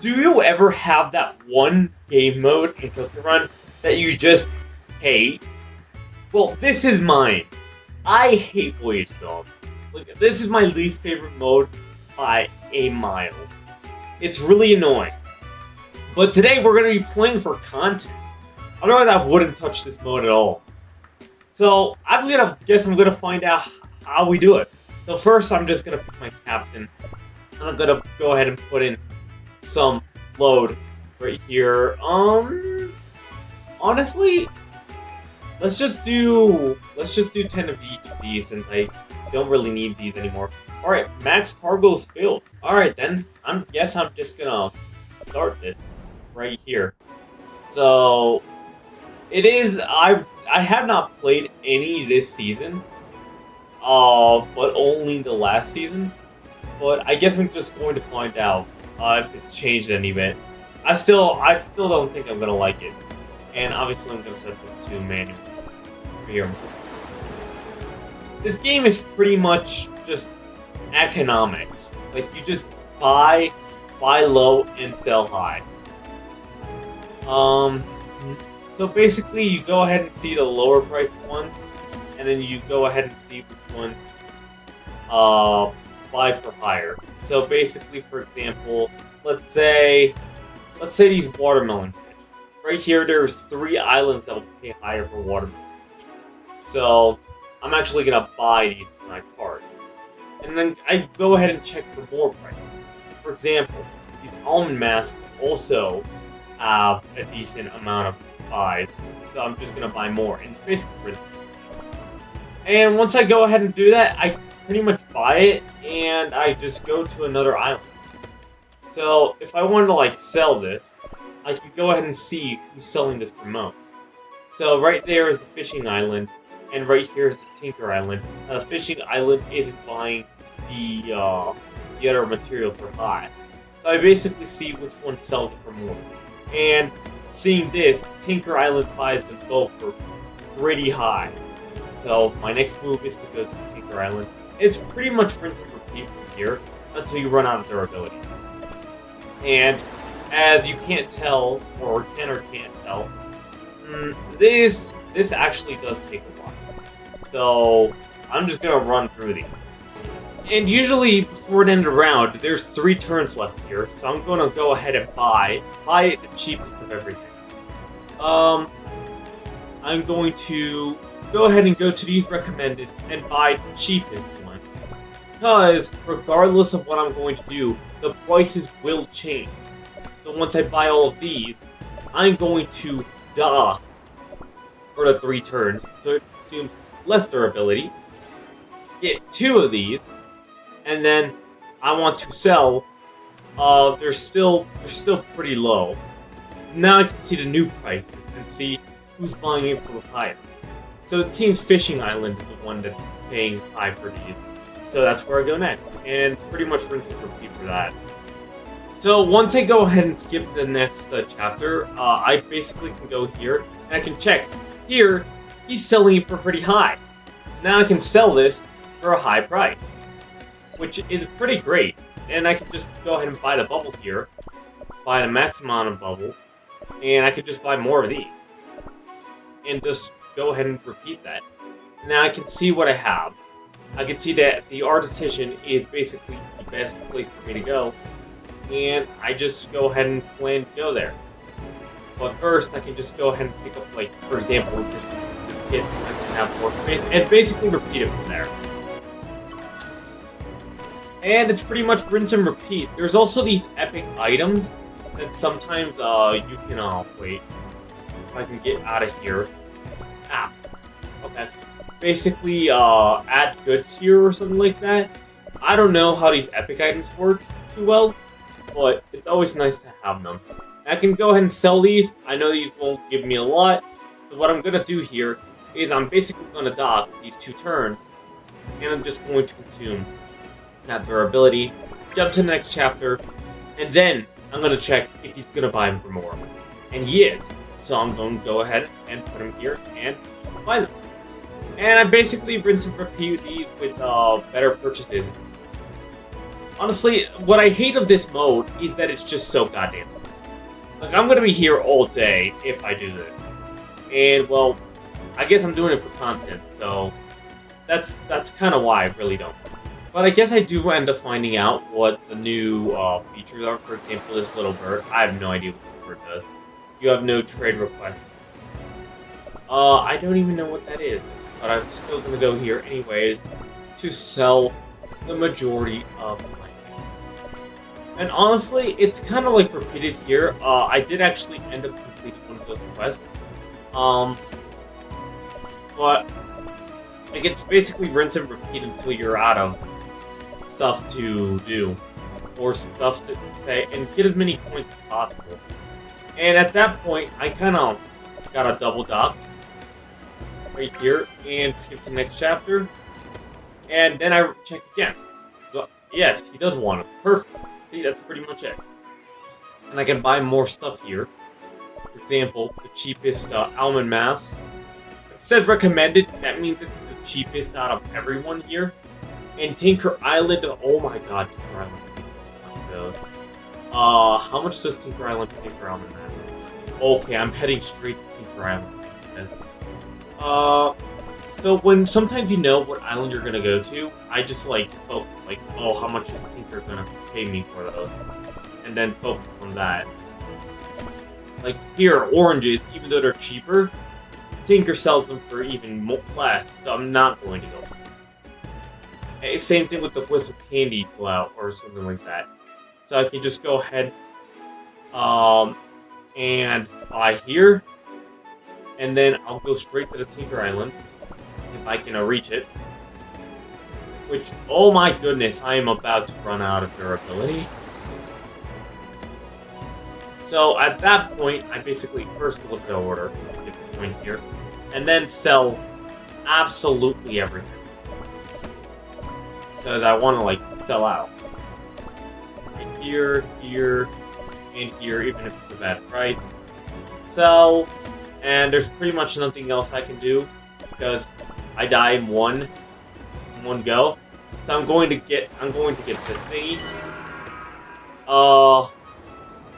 Do you ever have that one game mode in Cookie Run that you just hate? Well, this is mine. I hate Voyage Dog. Look, this is my least favorite mode by a mile. It's really annoying. But today we're going to be playing for content. Otherwise I wouldn't touch this mode at all. So I'm gonna find out how we do it. So first I'm just gonna pick my captain. And I'm gonna go ahead and put in some load right here. Honestly, let's just do 10 of each of these since I don't really need these anymore. Alright, max cargo's filled. Alright then, I'm just gonna start this right here. So it is I have not played any this season. But only the last season. But I guess I'm just going to find out if it's changed any bit. I still don't think I'm gonna like it. And obviously I'm gonna set this to manual here. This game is pretty much just economics. Like you just buy low and sell high. So basically you go ahead and see the lower priced ones, and then you go ahead and see which ones buy for higher. So basically, for example, let's say these watermelon fish. Right here, there's 3 islands that will pay higher for watermelon fish. So I'm actually gonna buy these in my cart, and then I go ahead and check for more prices. For example, these almond masks also have a decent amount of buys, so I'm just gonna buy more. And it's basically, and once I go ahead and do that, I pretty much buy it, and I just go to another island. So if I wanted to like sell this, I could go ahead and see who's selling this for most. So right there is the fishing island, and right here is the Tinker Island. Now, the fishing island isn't buying the other material for high. So I basically see which one sells it for more. And seeing this, Tinker Island buys them both for pretty high. So my next move is to go to the Tinker Island. It's pretty much rinse and repeat from here until you run out of durability. And as you can't tell, or can or can't tell, this actually does take a while. So I'm just gonna run through these. And usually before the end of the round, there's 3 turns left here, so I'm gonna go ahead and buy the cheapest of everything. I'm going to go ahead and go to these recommended and buy the cheapest one. Because regardless of what I'm going to do, the prices will change. So once I buy all of these, I'm going to dock for the 3 turns, so it consumes less durability. Get 2 of these, and then I want to sell. They're still pretty low. Now I can see the new prices and see who's buying it for higher. So it seems Fishing Island is the one that's paying high for these. So that's where I go next, and pretty much rinse and repeat for that. So once I go ahead and skip the next chapter, I basically can go here, and I can check. Here, he's selling it for pretty high. So now I can sell this for a high price, which is pretty great. And I can just go ahead and buy the bubble here, buy the max amount of bubble, and I could just buy more of these. And just go ahead and repeat that. Now I can see what I have. I can see that the Artisan is basically the best place for me to go. And I just go ahead and plan to go there. But first, I can just go ahead and pick up, like, for example, this kit. I can have more space, and basically repeat it from there. And it's pretty much rinse and repeat. There's also these epic items that sometimes you can, wait. If I can get out of here. Ah, okay. Basically, add goods here or something like that. I don't know how these epic items work too well, but it's always nice to have them. I can go ahead and sell these. I know these won't give me a lot, but what I'm gonna do here is I'm basically gonna dock these 2 turns, and I'm just going to consume that durability, jump to the next chapter, and then I'm gonna check if he's gonna buy them for more. And he is. So I'm going to go ahead and put him here and buy them. And I basically rinse and repeat these with better purchases. Honestly, what I hate of this mode is that it's just so goddamn fun. Like, I'm gonna be here all day if I do this. And, well, I guess I'm doing it for content, so that's kind of why I really don't. But I guess I do end up finding out what the new features are. For example, this little bird. I have no idea what the bird does. You have no trade requests. I don't even know what that is. But I'm still gonna go here anyways to sell the majority of my things. And honestly, it's kind of like repeated here. I did actually end up completing one of those quests. But like, it's basically rinse and repeat until you're out of stuff to do or stuff to say and get as many points as possible. And at that point, I kind of got a double dock right here and skip to the next chapter. And then I check again. Yes, he does want it. Perfect. See, that's pretty much it. And I can buy more stuff here. For example, the cheapest almond mask. It says recommended. That means it's the cheapest out of everyone here. And Tinker Island. Oh my god, Tinker Island. How much does Tinker Island pay per almond mask? Okay, I'm heading straight to Tinker Island. So when sometimes you know what island you're gonna go to, I just like focus, like, oh, how much is Tinker gonna pay me for those? And then focus on that. Like here, oranges, even though they're cheaper, Tinker sells them for even less, so I'm not going to go. Same thing with the Whistle Candy Flout or something like that. So I can just go ahead and buy here, and then I'll go straight to the Tinker Island if I can reach it. Which, oh my goodness, I am about to run out of durability. So at that point, I basically first look at order, get the points here, and then sell absolutely everything. Because I want to, like, sell out. Right here, here, and here, even if it's a bad price. Sell, and there's pretty much nothing else I can do, because I die in one go. So I'm going to get this thingy.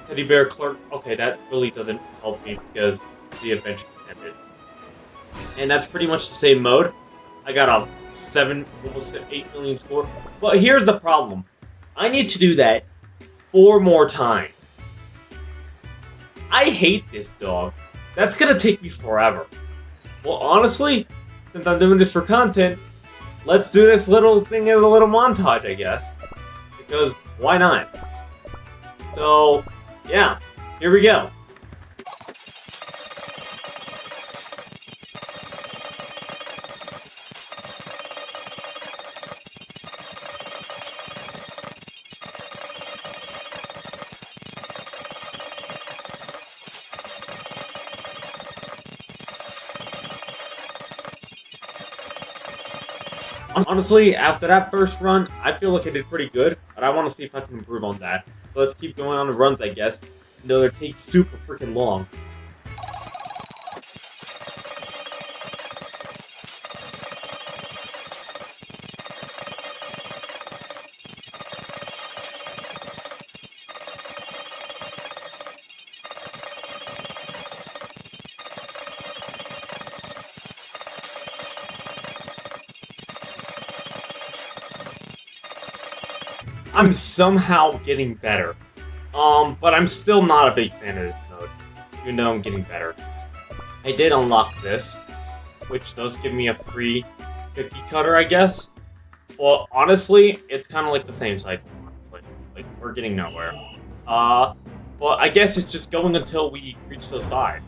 Teddy Bear Clerk. Okay, that really doesn't help me because the adventure ended. And that's pretty much the same mode. I got a 7, almost 8 million score. But here's the problem. I need to do that 4 more times. I hate this dog. That's gonna take me forever. Well, honestly, since I'm doing this for content, let's do this little thing as a little montage, I guess. Because why not? So, yeah, here we go. Honestly, after that first run, I feel like I did pretty good, but I want to see if I can improve on that. So let's keep going on the runs, I guess. You know, they take super freaking long. I'm somehow getting better. But I'm still not a big fan of this mode, even though I'm getting better. I did unlock this, which does give me a free cookie cutter, I guess. Well, honestly, it's kind of like the same cycle, honestly. Like, we're getting nowhere. Well, I guess it's just going until we reach those 5.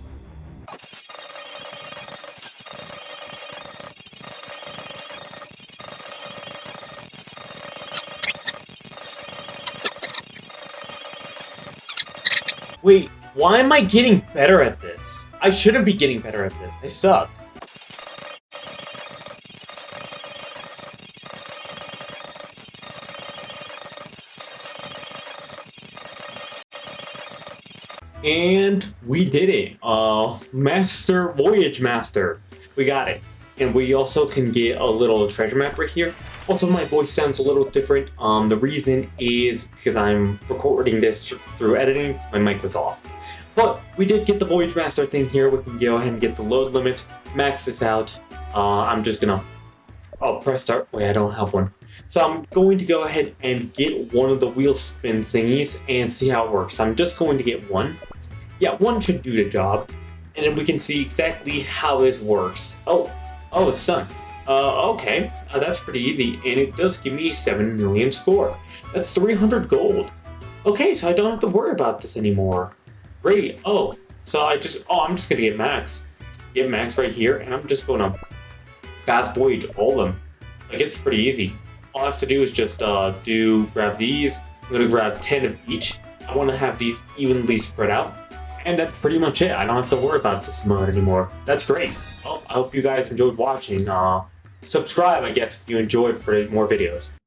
Wait, why am I getting better at this? I shouldn't be getting better at this. I suck. And we did it. Voyage Master. We got it. And we also can get a little treasure map right here. Also, my voice sounds a little different. The reason is because I'm recording this through editing. My mic was off. But we did get the Voyage Master thing here. We can go ahead and get the load limit, max this out. I'm just gonna, press start. Wait, I don't have one. So I'm going to go ahead and get one of the wheel spin thingies and see how it works. I'm just going to get one. Yeah, one should do the job. And then we can see exactly how this works. Oh, it's done. Okay, that's pretty easy, and it does give me 7 million score. That's 300 gold. Okay, so I don't have to worry about this anymore. Great. I'm just gonna get max. Get max right here, and I'm just gonna fast voyage all of them. Like, it's pretty easy. All I have to do is just grab these. I'm gonna grab 10 of each. I want to have these evenly spread out. And that's pretty much it. I don't have to worry about this mode anymore. That's great. Well, I hope you guys enjoyed watching. Subscribe, I guess, if you enjoyed for more videos.